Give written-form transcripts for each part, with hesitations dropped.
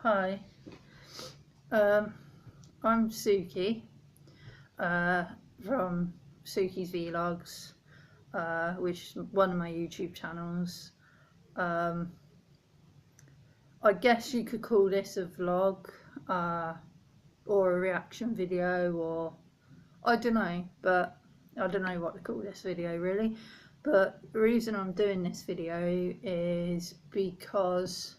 Hi, I'm Sukie from Sukie's Vlogs, which is one of my YouTube channels. I guess you could call this a vlog or a reaction video, or I don't know, but I don't know what to call this video really. But the reason I'm doing this video is because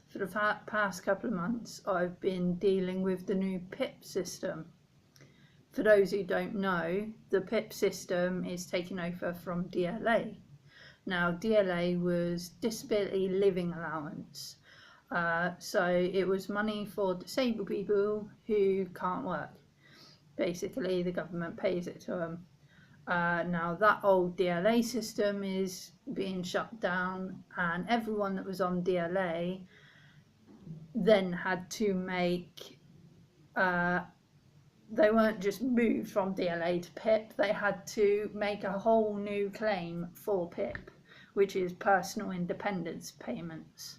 for the past couple of months I've been dealing with the new PIP system. For those who don't know, the PIP system is taken over from DLA. Now, DLA was Disability Living Allowance. So it was money for disabled people who can't work. Basically, the government pays it to them. Now, that old DLA system is being shut down, and everyone that was on DLA then had to make they weren't just moved from DLA to PIP, they had to make a whole new claim for PIP, which is personal independence payments.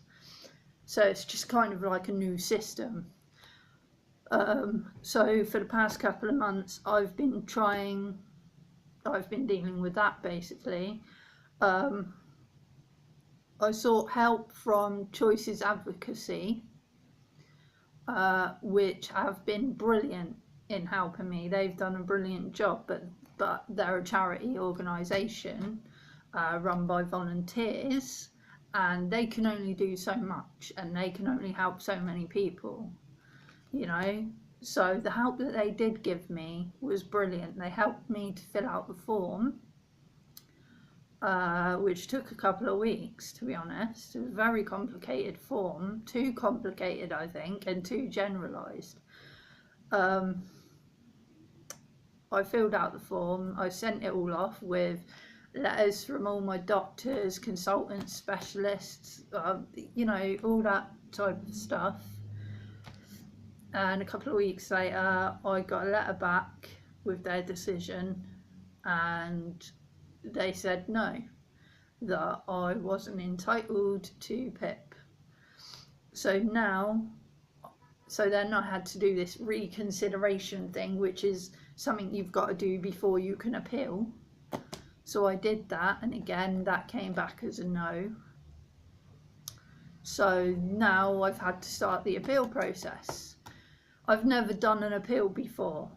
So it's just kind of like a new system. So for the past couple of months I've been dealing with that basically. I sought help from Choices Advocacy, which have been brilliant in helping me. They've done a brilliant job, but they're a charity organisation run by volunteers, and they can only do so much, and they can only help so many people, you know. So the help that they did give me was brilliant. They helped me to fill out the form, which took a couple of weeks, to be honest. It was a very complicated form, too complicated I think, and too generalised. I filled out the form, I sent it all off with letters from all my doctors, consultants, specialists, you know, all that type of stuff. And a couple of weeks later I got a letter back with their decision, and they said no, that I wasn't entitled to PIP. So then I had to do this reconsideration thing, which is something you've got to do before you can appeal. So I did that, and again that came back as a no. So now I've had to start the appeal process. I've never done an appeal before.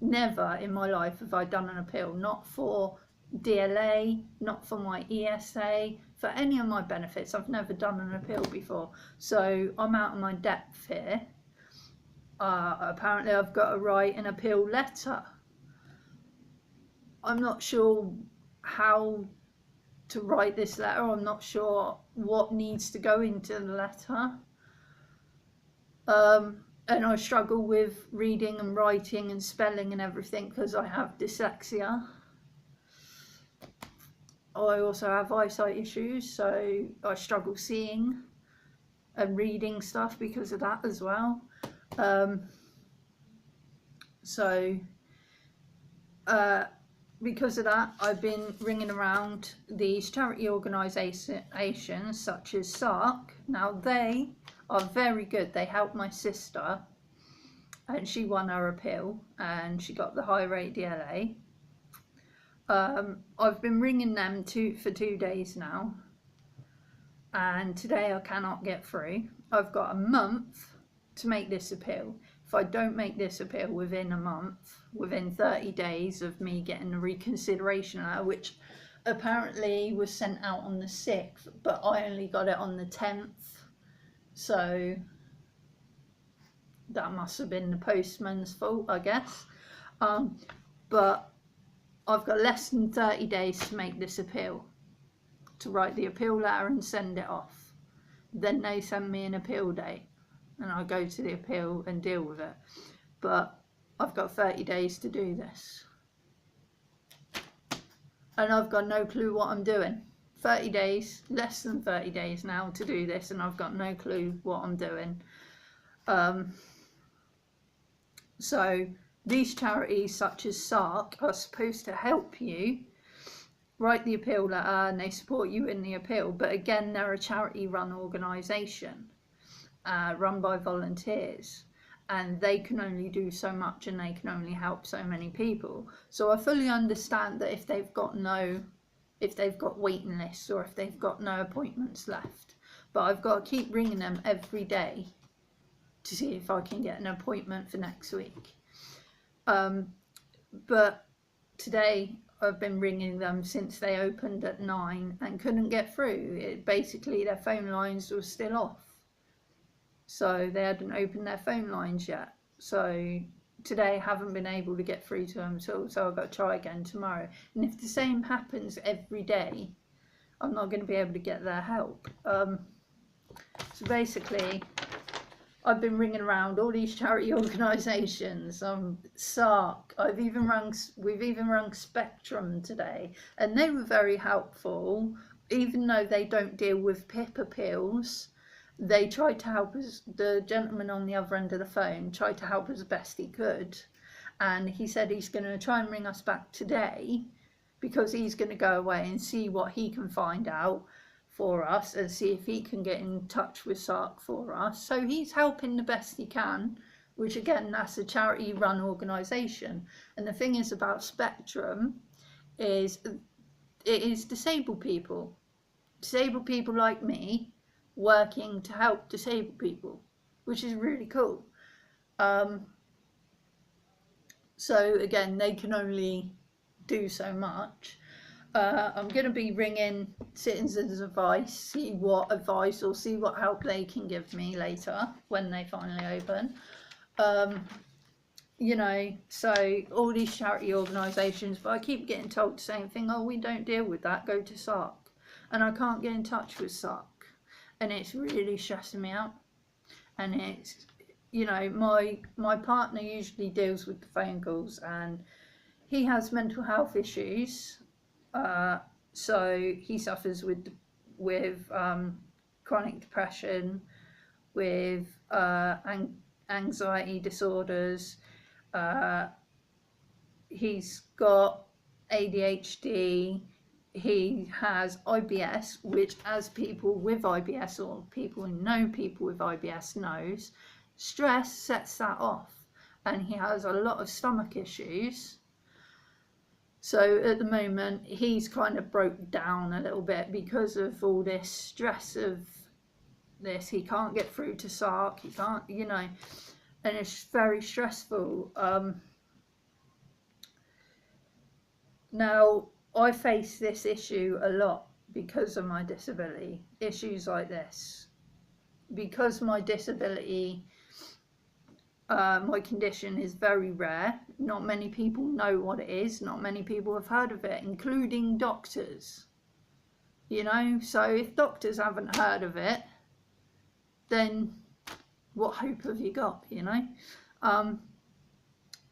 Never in my life have I done an appeal, not for DLA, not for my ESA, for any of my benefits. I've never done an appeal before, so I'm out of my depth here. Apparently I've got to write an appeal letter. I'm not sure how to write this letter. I'm not sure what needs to go into the letter. And I struggle with reading and writing and spelling and everything because I have dyslexia. I also have eyesight issues, so I struggle seeing and reading stuff because of that as well. Because of that, I've been ringing around these charity organisations such as SARC. Now they are very good. They helped my sister, and she won her appeal and she got the high rate DLA. I've been ringing them for 2 days now, and today I cannot get through. I've got a month to make this appeal. If I don't make this appeal within a month, within 30 days of me getting the reconsideration letter, which apparently was sent out on the 6th, but I only got it on the 10th, so that must have been the postman's fault, I guess. But I've got less than 30 days to make this appeal, to write the appeal letter and send it off. Then they send me an appeal date, and I go to the appeal and deal with it. But I've got 30 days to do this, and I've got no clue what I'm doing. 30 days, less than 30 days now to do this, and I've got no clue what I'm doing. So these charities such as SARC are supposed to help you write the appeal letter, and they support you in the appeal, but again they're a charity run organisation. run by volunteers, and they can only do so much and they can only help so many people. So I fully understand that if they've got waiting lists or if they've got no appointments left, but I've got to keep ringing them every day to see if I can get an appointment for next week. But today I've been ringing them since they opened at 9 and couldn't get through. Basically their phone lines were still off, so they hadn't opened their phone lines yet. So today I haven't been able to get through to them at all, so I've got to try again tomorrow. And if the same happens every day, I'm not going to be able to get their help. So basically I've been ringing around all these charity organisations, SARC, we've even rung Spectrum today, and they were very helpful. Even though they don't deal with PIP appeals, they tried to help us. The gentleman on the other end of the phone tried to help us best he could, and he said he's going to try and ring us back today because he's going to go away and see what he can find out for us and see if he can get in touch with SARC for us. So he's helping the best he can, which again, that's a charity run organisation. And the thing is about Spectrum is it is disabled people like me working to help disabled people, which is really cool. So again, they can only do so much. I'm going to be ringing Citizens Advice, see what advice or see what help they can give me later when they finally open. You know, so all these charity organisations, but I keep getting told the same thing, oh, we don't deal with that, go to SARC. And I can't get in touch with SARC, and it's really stressing me out. And it's, you know, my partner usually deals with the phone calls, and he has mental health issues. So he suffers with chronic depression, with anxiety disorders. He's got ADHD. He has IBS, which, as people with IBS or people who know people with IBS knows, stress sets that off, and he has a lot of stomach issues. So at the moment he's kind of broke down a little bit because of all this stress of this. He can't get through to SARC, he can't, you know, and it's very stressful. Now I face this issue a lot because of my disability, issues like this. Because my disability, my condition is very rare. Not many people know what it is. Not many people have heard of it, including doctors. You know, so if doctors haven't heard of it, then what hope have you got, you know?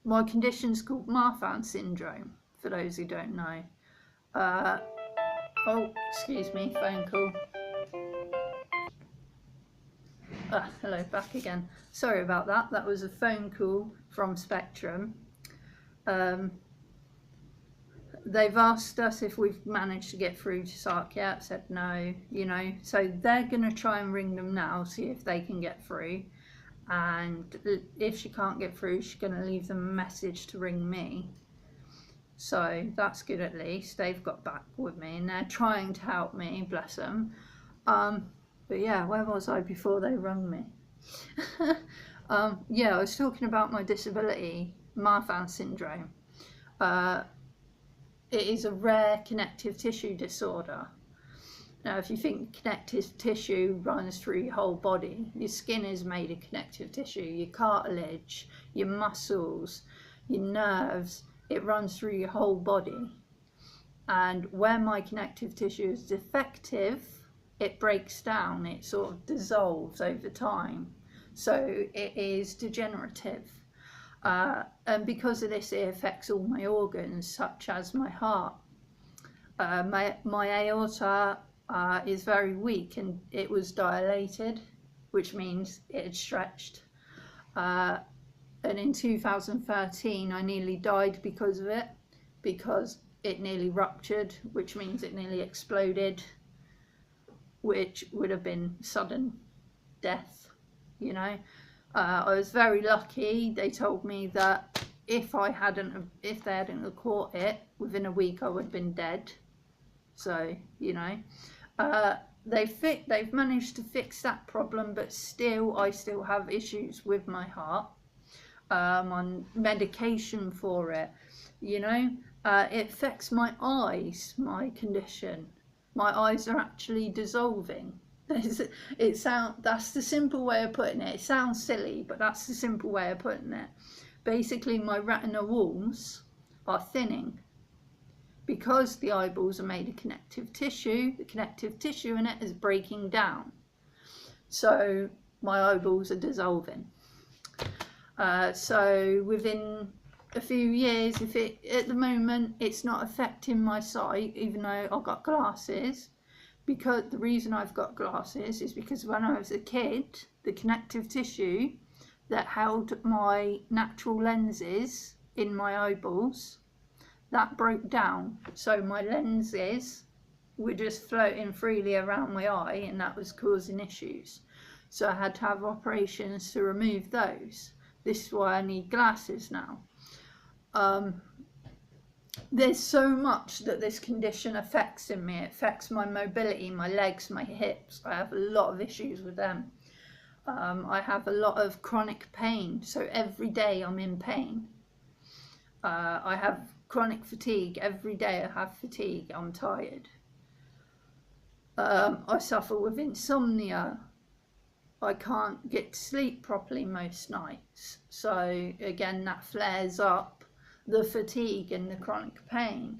My condition's called Marfan syndrome, for those who don't know. Oh, excuse me, phone call. Hello, back again. Sorry about that. That was a phone call from Spectrum. They've asked us if we've managed to get through to SARC yet. Said no, you know. So they're going to try and ring them now, see if they can get through. And if she can't get through, she's going to leave them a message to ring me. So that's good, at least. They've got back with me and they're trying to help me, bless them. But yeah, where was I before they rung me? Yeah, I was talking about my disability, Marfan syndrome. It is a rare connective tissue disorder. Now, if you think connective tissue runs through your whole body, your skin is made of connective tissue, your cartilage, your muscles, your nerves, it runs through your whole body. And where my connective tissue is defective, it breaks down, it sort of dissolves over time. So it is degenerative. And because of this, it affects all my organs, such as my heart. My aorta is very weak and it was dilated, which means it had stretched. And in 2013, I nearly died because of it, because it nearly ruptured, which means it nearly exploded, which would have been sudden death. you know. I was very lucky. They told me that if they hadn't caught it within a week, I would have been dead. So, you know, they've managed to fix that problem, but I still have issues with my heart. I'm on medication for it, you know. It affects my eyes, my condition. My eyes are actually dissolving. That's the simple way of putting it. It sounds silly, but that's the simple way of putting it. Basically, my retina walls are thinning. Because the eyeballs are made of connective tissue, the connective tissue in it is breaking down. So my eyeballs are dissolving. So within a few years, at the moment it's not affecting my sight, even though I've got glasses. Because the reason I've got glasses is because when I was a kid, the connective tissue that held my natural lenses in my eyeballs, that broke down. So my lenses were just floating freely around my eye, and that was causing issues. So I had to have operations to remove those. This is why I need glasses now. There's so much that this condition affects in me. It affects my mobility, my legs, my hips. I have a lot of issues with them. I have a lot of chronic pain, so every day I'm in pain. I have chronic fatigue. Every day I have fatigue. I'm tired. I suffer with insomnia. I can't get to sleep properly most nights. So again, that flares up the fatigue and the chronic pain.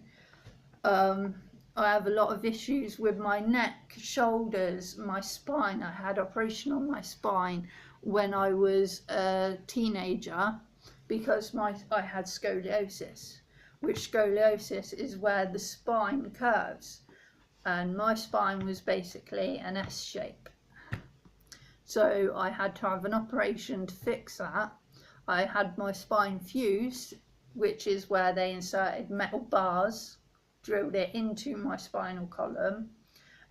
I have a lot of issues with my neck, shoulders, my spine. I had operation on my spine when I was a teenager because I had scoliosis, which scoliosis is where the spine curves, and my spine was basically an S shape. So I had to have an operation to fix that. I had my spine fused, which is where they inserted metal bars, drilled it into my spinal column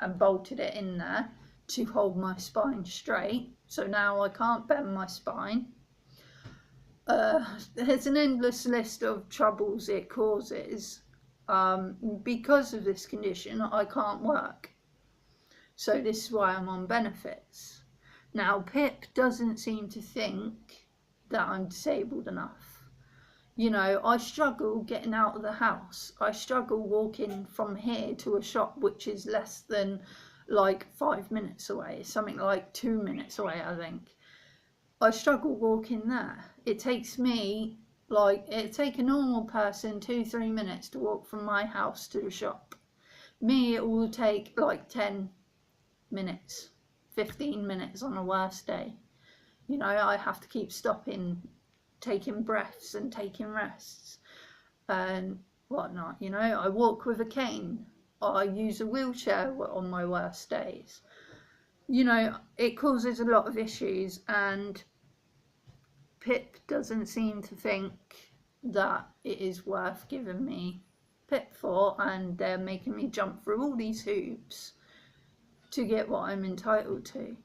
and bolted it in there to hold my spine straight. So now I can't bend my spine. There's an endless list of troubles it causes. Because of this condition, I can't work. So this is why I'm on benefits. Now, PIP doesn't seem to think that I'm disabled enough. You know, I struggle getting out of the house. I struggle walking from here to a shop which is less than like 5 minutes away. Something like 2 minutes away, I think. I struggle walking there. It takes me, it'd take a normal person 2-3 minutes to walk from my house to the shop. Me, it will take like 10 minutes, 15 minutes on a worst day. You know, I have to keep stopping, taking breaths and taking rests and whatnot. You know, I walk with a cane. I use a wheelchair on my worst days. You know, it causes a lot of issues, and PIP doesn't seem to think that it is worth giving me PIP for, and they're making me jump through all these hoops to get what I'm entitled to.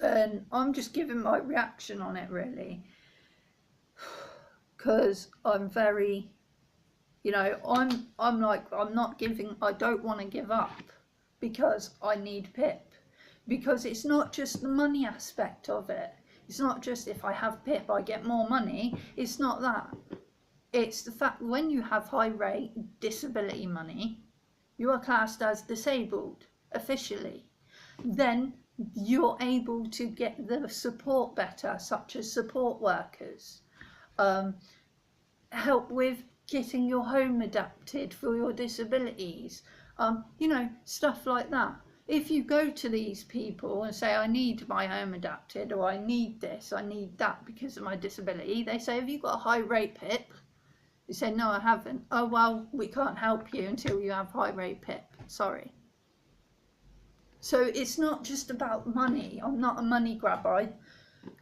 And I'm just giving my reaction on it, really, because I'm very, you know, I'm like, I don't want to give up because I need PIP, because it's not just the money aspect of it. It's not just if I have PIP I get more money. It's not that. It's the fact when you have high rate disability money, you are classed as disabled officially. Then you're able to get the support better, such as support workers, help with getting your home adapted for your disabilities, you know, stuff like that. If you go to these people and say, I need my home adapted, or I need this, I need that because of my disability, they say, have you got a high rate PIP? You say, no, I haven't. Oh, well, we can't help you until you have high rate PIP. Sorry. So it's not just about money. I'm not a money grabber.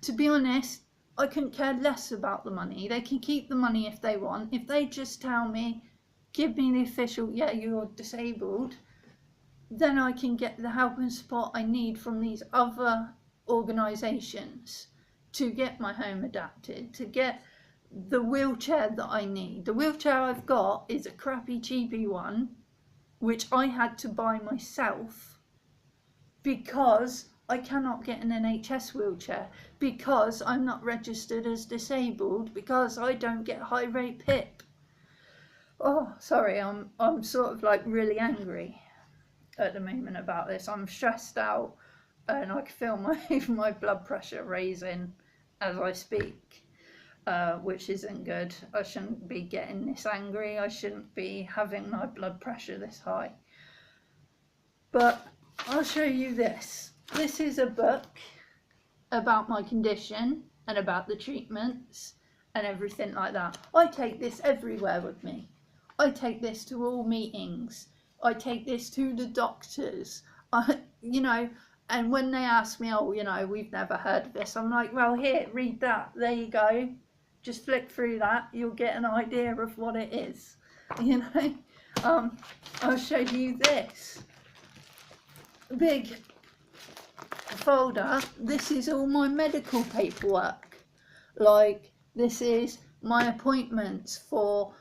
To be honest, I couldn't care less about the money. They can keep the money if they want. If they just tell me, give me the official, yeah, you're disabled, then I can get the help and support I need from these other organisations to get my home adapted, to get the wheelchair that I need. The wheelchair I've got is a crappy cheapy one, which I had to buy myself because I cannot get an NHS wheelchair, because I'm not registered as disabled, because I don't get high rate PIP. Oh, sorry, I'm sort of like really angry at the moment about this. I'm stressed out and I can feel my blood pressure raising as I speak, which isn't good. I shouldn't be getting this angry. I shouldn't be having my blood pressure this high. But I'll show you this. This is a book about my condition and about the treatments and everything like that. I take this everywhere with me. I take this to all meetings. I take this to the doctors. You know, and when they ask me, oh, you know, we've never heard of this, I'm like, well, here, read that. There you go. Just flick through that. You'll get an idea of what it is. You know, I'll show you this big folder. This is all my medical paperwork. Like, this is my appointments for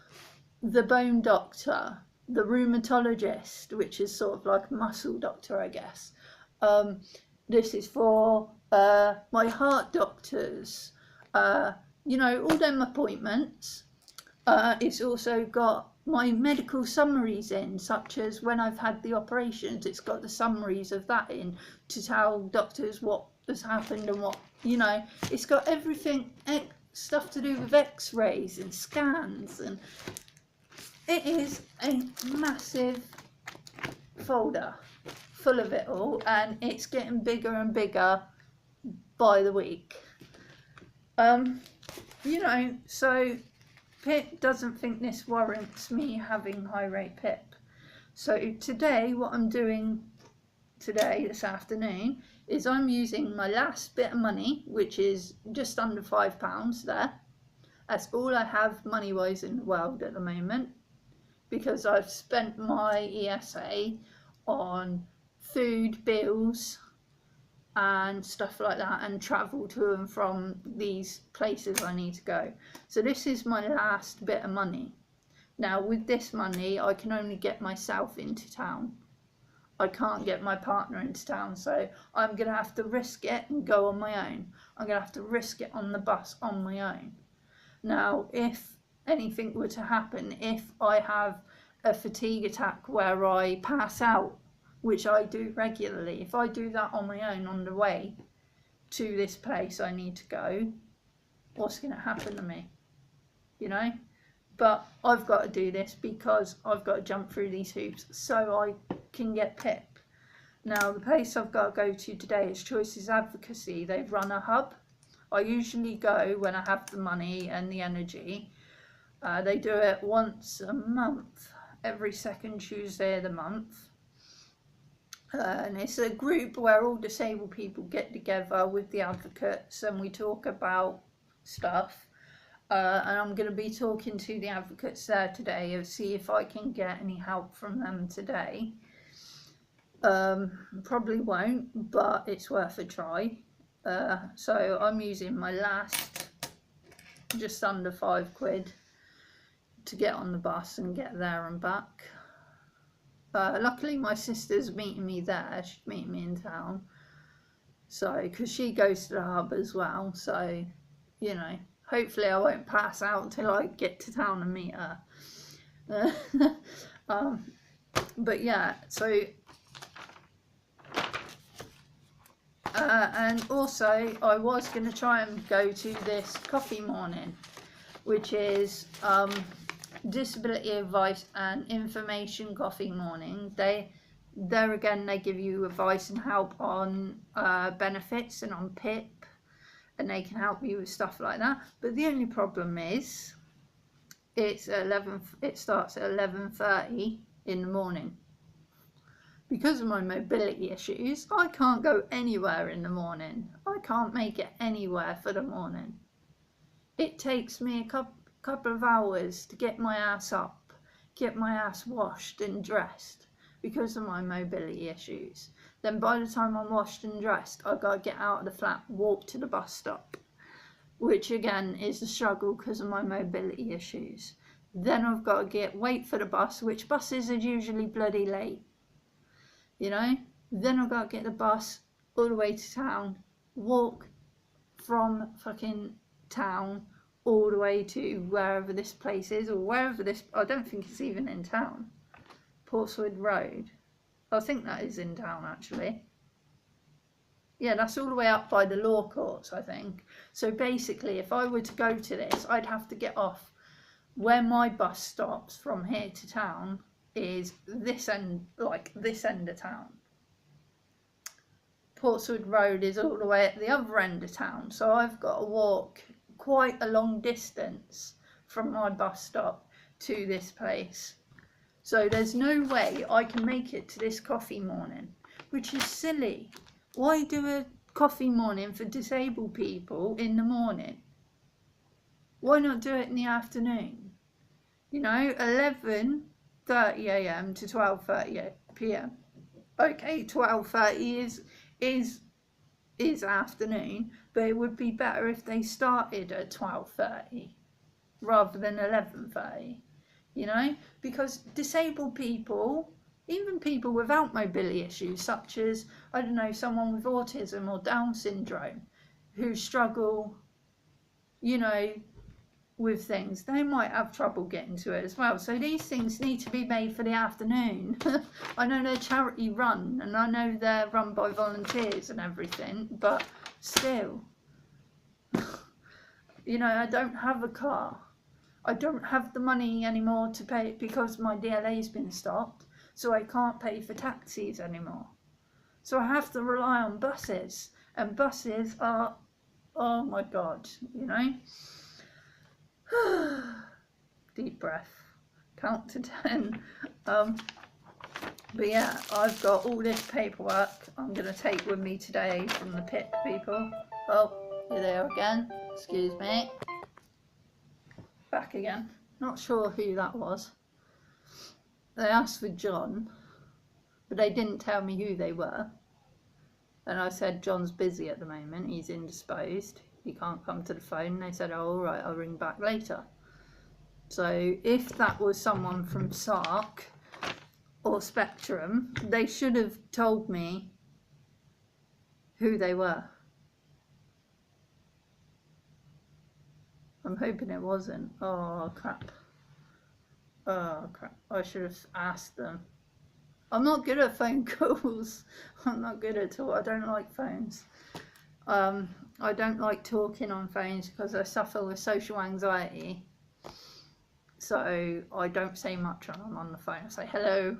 the bone doctor, the rheumatologist, which is sort of like a muscle doctor, I guess. This is for my heart doctors, you know, all them appointments. It's also got my medical summaries in, such as when I've had the operations, it's got the summaries of that in to tell doctors what has happened and what, you know, it's got everything, stuff to do with x-rays and scans, and it is a massive folder full of it all, and it's getting bigger and bigger by the week. You know, so PIP doesn't think this warrants me having high rate PIP. So today, what I'm doing today, this afternoon, is I'm using my last bit of money, which is just under £5 there. That's all I have money-wise in the world at the moment, because I've spent my ESA on food, bills and stuff like that, and travel to and from these places I need to go. So this is my last bit of money. Now with this money I can only get myself into town. I can't get my partner into town, so I'm going to have to risk it and go on my own. I'm going to have to risk it on the bus on my own. Now if anything were to happen, if I have a fatigue attack where I pass out, which I do regularly, if I do that on my own on the way to this place I need to go, what's going to happen to me? You know? But I've got to do this because I've got to jump through these hoops so I can get PIP. Now the place I've got to go to today is Choices Advocacy. They've run a hub. I usually go when I have the money and the energy. They do it once a month, every second Tuesday of the month. And it's a group where all disabled people get together with the advocates and we talk about stuff. And I'm going to be talking to the advocates there today and see if I can get any help from them today. Probably won't, but it's worth a try. So I'm using my last just under £5 to get on the bus and get there and back. Luckily my sister's meeting me there. She's meeting me in town, so because she goes to the hub as well, so you know, hopefully I won't pass out until I get to town and meet her. But yeah, so and also I was going to try and go to this coffee morning, which is disability advice and information coffee morning. There again they give you advice and help on benefits and on PIP, and they can help you with stuff like that. But the only problem is it starts at 11:30 in the morning. Because of my mobility issues, I can't go anywhere in the morning. I can't make it anywhere for the morning. It takes me a couple of hours to get my ass up, get my ass washed and dressed, because of my mobility issues. Then by the time I'm washed and dressed, I've got to get out of the flat, walk to the bus stop, which again is a struggle because of my mobility issues. Then I've got to wait for the bus, which buses are usually bloody late, you know. Then I've got to get the bus all the way to town, walk from fucking town all the way to wherever this place is, or wherever this, I don't think it's even in town, Portswood Road. I think that is in town actually. Yeah, that's all the way up by the law courts, I think. So basically, if I were to go to this, I'd have to get off where my bus stops from here to town is this end, like this end of town. Portswood Road is all the way at the other end of town, so I've got to walk quite a long distance from my bus stop to this place. So there's no way I can make it to this coffee morning, which is silly. Why do a coffee morning for disabled people in the morning? Why not do it in the afternoon? You know, 11:30 a.m. to 12:30 p.m. Okay, 12:30 is afternoon, but it would be better if they started at 12:30 rather than 11:30. You know, because disabled people, even people without mobility issues, such as, I don't know, someone with autism or Down syndrome, who struggle, you know, with things, they might have trouble getting to it as well. So these things need to be made for the afternoon. I know they're charity run, and I know they're run by volunteers and everything, but still, you know, I don't have a car. I don't have the money anymore to pay because my DLA's been stopped, so I can't pay for taxis anymore. So I have to rely on buses, and buses are, oh my God, you know. Deep breath, count to 10. But yeah, I've got all this paperwork I'm going to take with me today from the PIP people. Oh, you're there again, excuse me. Back again. Not sure who that was. They asked for John, but they didn't tell me who they were. And I said, John's busy at the moment, he's indisposed, he can't come to the phone. They said, oh, all right, I'll ring back later. So if that was someone from SARC or Spectrum, they should have told me who they were. I'm hoping it wasn't. Oh crap. Oh crap. I should have asked them. I'm not good at phone calls. I'm not good at all. I don't like phones. I don't like talking on phones because I suffer with social anxiety. So I don't say much when I'm on the phone. I say hello.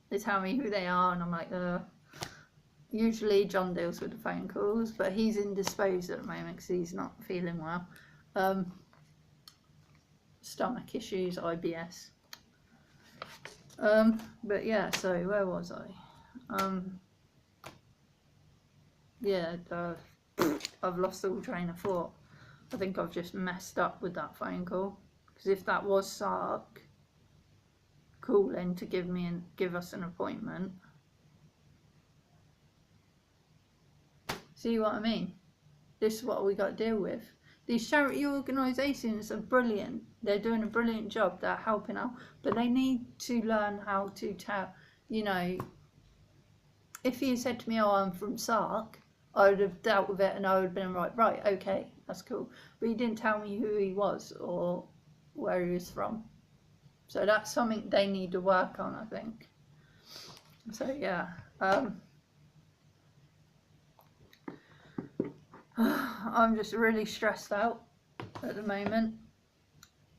They tell me who they are and I'm like, Usually John deals with the phone calls, but he's indisposed at the moment because he's not feeling well. Stomach issues, IBS. But yeah, so where was I? Yeah, I've lost all train of thought. I think I've just messed up with that phone call, because if that was SARC calling to give us an appointment, see what I mean? This is what we got to deal with. These charity organisations are brilliant. They're doing a brilliant job. They're helping out. But they need to learn how to tell, you know, if he said to me, oh, I'm from SARC, I would have dealt with it and I would have been right, okay, that's cool. But he didn't tell me who he was or where he was from. So that's something they need to work on, I think. So yeah. I'm just really stressed out at the moment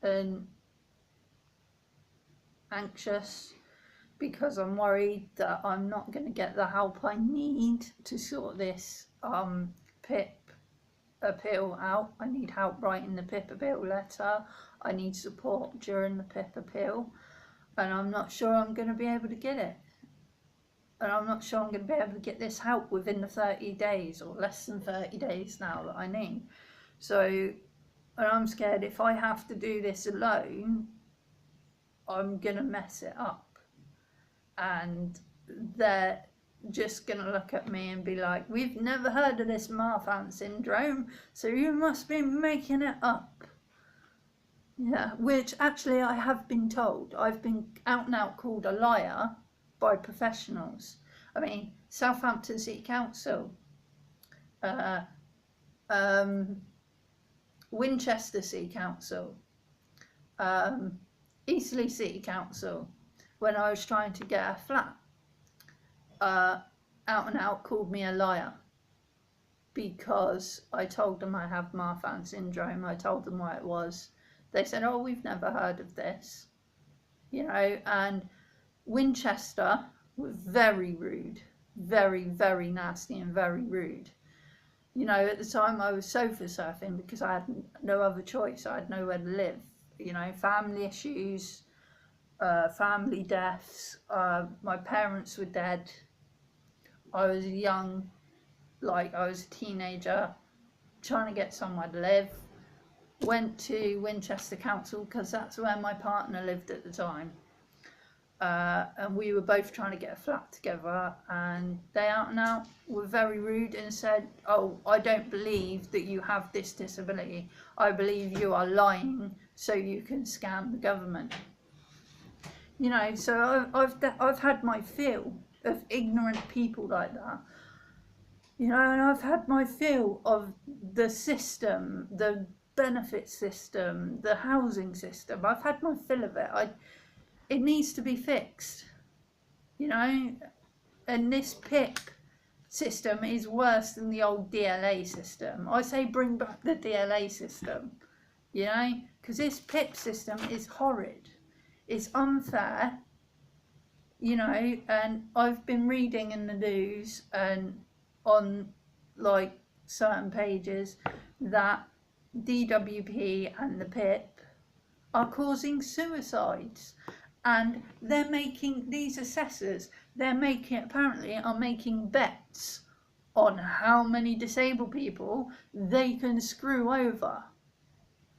and anxious because I'm worried that I'm not going to get the help I need to sort this PIP appeal out. I need help writing the PIP appeal letter. I need support during the PIP appeal, and I'm not sure I'm going to be able to get it. And I'm not sure I'm going to be able to get this help within the 30 days or less than 30 days now that I need. So, and I'm scared if I have to do this alone, I'm going to mess it up. And they're just going to look at me and be like, we've never heard of this Marfan syndrome, so you must be making it up. Yeah, which actually I have been told. I've been out and out called a liar by professionals. I mean, Southampton City Council, Winchester City Council, Eastleigh City Council, when I was trying to get a flat, out and out called me a liar because I told them I have Marfan syndrome. I told them what it was. They said, oh, we've never heard of this, you know. And Winchester were very rude, very, very nasty and very rude. You know, at the time I was sofa surfing because I had no other choice. I had nowhere to live, you know, family issues, family deaths, my parents were dead. I was young, like I was a teenager, trying to get somewhere to live. Went to Winchester Council because that's where my partner lived at the time, and we were both trying to get a flat together, and they out and out were very rude and said, oh, I don't believe that you have this disability. I believe you are lying so you can scam the government. You know, so I've had my fill of ignorant people like that. You know, and I've had my fill of the system, the benefit system, the housing system. I've had my fill of it. It needs to be fixed, you know. And this PIP system is worse than the old DLA system. I say bring back the DLA system, you know, because this PIP system is horrid. It's unfair, you know. And I've been reading in the news and on like certain pages that DWP and the PIP are causing suicides, and they're making, these assessors, apparently are making bets on how many disabled people they can screw over,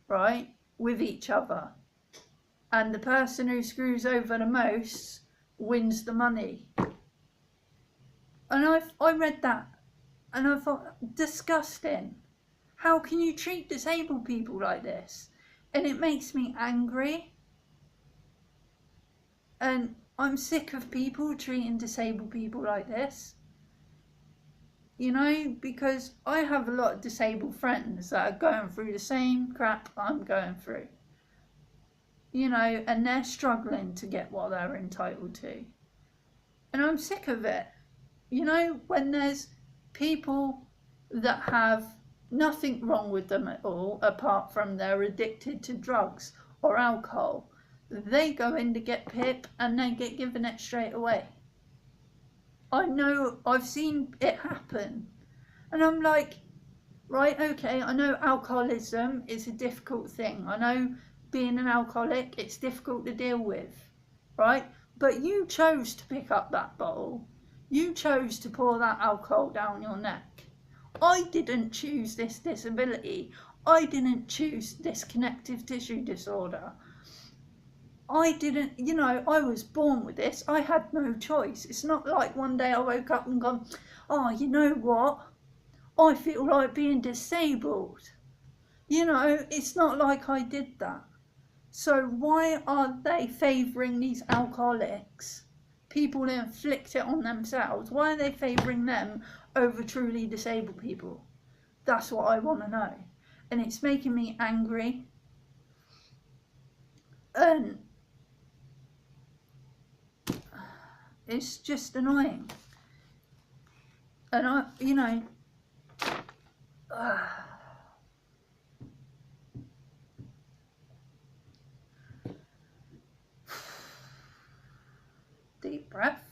right, with each other. And the person who screws over the most wins the money. And I read that and I thought, disgusting. How can you treat disabled people like this? And it makes me angry. And I'm sick of people treating disabled people like this. You know, because I have a lot of disabled friends that are going through the same crap I'm going through. You know, and they're struggling to get what they're entitled to. And I'm sick of it. You know, when there's people that have nothing wrong with them at all, apart from they're addicted to drugs or alcohol, they go in to get PIP and they get given it straight away. I know, I've seen it happen. And I'm like, right, okay, I know alcoholism is a difficult thing. I know being an alcoholic, it's difficult to deal with, right? But you chose to pick up that bottle. You chose to pour that alcohol down your neck. I didn't choose this disability. I didn't choose this connective tissue disorder. I didn't, you know, I was born with this. I had no choice. It's not like one day I woke up and gone, oh, you know what? I feel like being disabled. You know, it's not like I did that. So why are they favouring these alcoholics? People that inflict it on themselves. Why are they favouring them over truly disabled people? That's what I want to know. And it's making me angry. And it's just annoying. And I, you know, deep breath,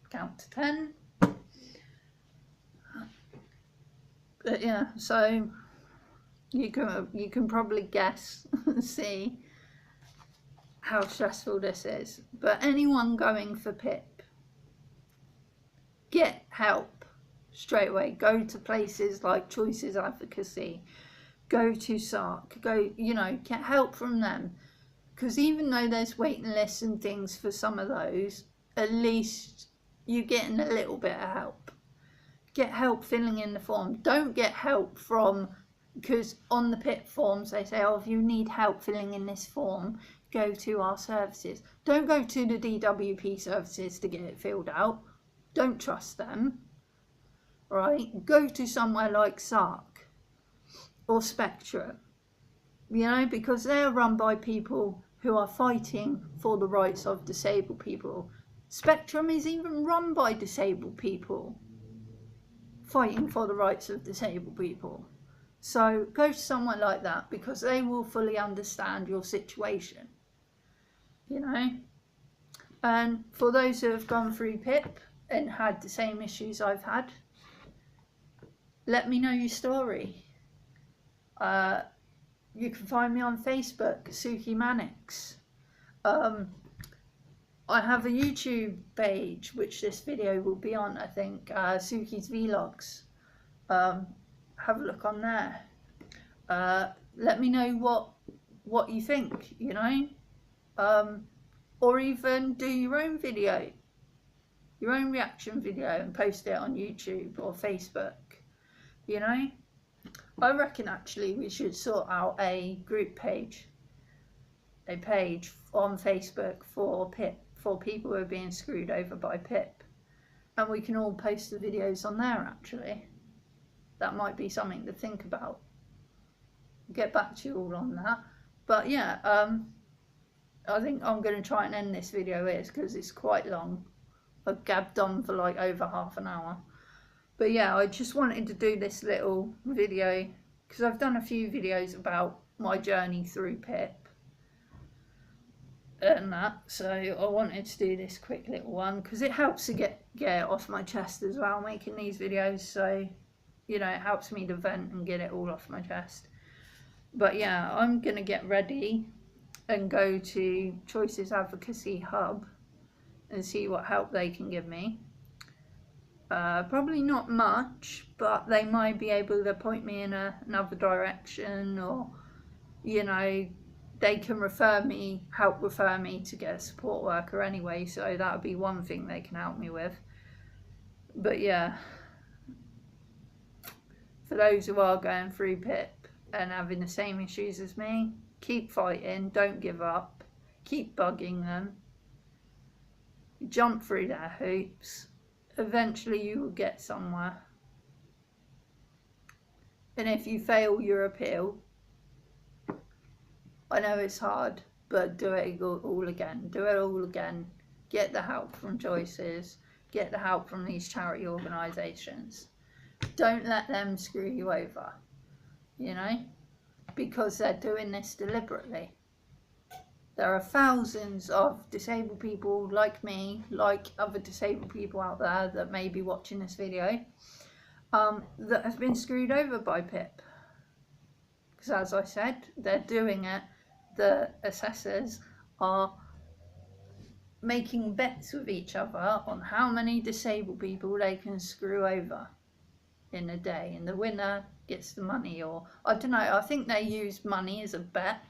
count to 10. But yeah, so you can probably guess and see how stressful this is. But anyone going for PIP, get help straight away. Go to places like Choices Advocacy, go to SARC, go, you know, get help from them. Because even though there's waiting lists and things for some of those, at least you're getting a little bit of help. Get help filling in the form. Don't get help from, because on the PIP forms they say, oh, if you need help filling in this form, go to our services. Don't go to the DWP services to get it filled out. Don't trust them, right? Go to somewhere like Sukie or Spectrum, you know, because they're run by people who are fighting for the rights of disabled people. Spectrum is even run by disabled people fighting for the rights of disabled people. So go to someone like that, because they will fully understand your situation, you know. And for those who have gone through PIP and had the same issues I've had, let me know your story. You can find me on Facebook, Sukie Mannix. I have a YouTube page which this video will be on, I think, Sukie's Vlogs. Have a look on there. Let me know what you think, you know, or even do your own video, your own reaction video, and post it on YouTube or Facebook, you know. I reckon actually we should sort out a group page, a page on Facebook for PIP, for people who are being screwed over by PIP, and we can all post the videos on there. Actually, that might be something to think about. Get back to you all on that. But yeah, I think I'm going to try and end this video here because it's quite long. I've gabbed on for like over half an hour. But yeah, I just wanted to do this little video because I've done a few videos about my journey through PIP and that, so I wanted to do this quick little one because it helps to get it off my chest as well, making these videos. So, you know, it helps me to vent and get it all off my chest. But yeah, I'm gonna get ready and go to Choices Advocacy Hub and see what help they can give me. Probably not much, but they might be able to point me in another direction, or, you know, they can help refer me to get a support worker anyway, so that would be one thing they can help me with. But yeah, for those who are going through PIP and having the same issues as me, keep fighting, don't give up, keep bugging them, jump through their hoops. Eventually you will get somewhere. And if you fail your appeal, I know it's hard, but do it all again. Do it all again. Get the help from Choices. Get the help from these charity organisations. Don't let them screw you over, you know, because they're doing this deliberately. There are thousands of disabled people like me, like other disabled people out there that may be watching this video, that have been screwed over by PIP. Because as I said, they're doing it. The assessors are making bets with each other on how many disabled people they can screw over in a day, and the winner gets the money. Or I don't know, I think they use money as a bet.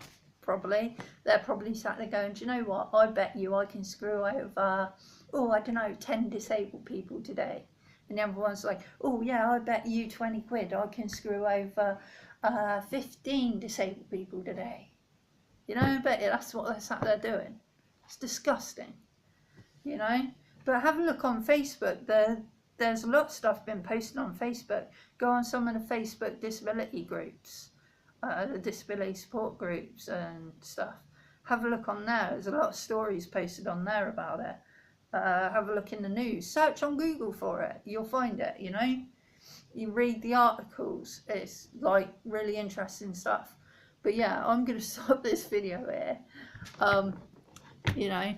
Probably they're probably sat there going, do you know what, I bet you I can screw over, oh, I don't know, 10 disabled people today. And the other one's like, oh yeah, I bet you 20 quid I can screw over 15 disabled people today. You know, I bet you that's what they're sat there doing. It's disgusting, you know. But have a look on Facebook. There's a lot of stuff been posted on Facebook. Go on some of the Facebook disability groups, the disability support groups and stuff. Have a look on there. There's a lot of stories posted on there about it. Have a look in the news. Search on Google for it. You'll find it, you know. You read the articles. It's like really interesting stuff. But yeah, I'm going to stop this video here. You know,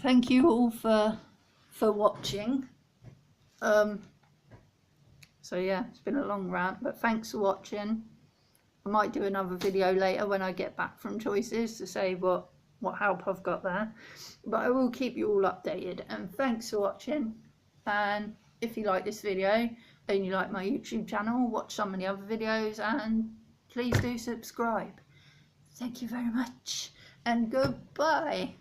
thank you all for watching. So yeah, it's been a long rant, but thanks for watching. I might do another video later when I get back from Choices to say what help I've got there. But I will keep you all updated, and thanks for watching. And if you like this video and you like my YouTube channel, watch some of the other videos, and please do subscribe. Thank you very much, and goodbye.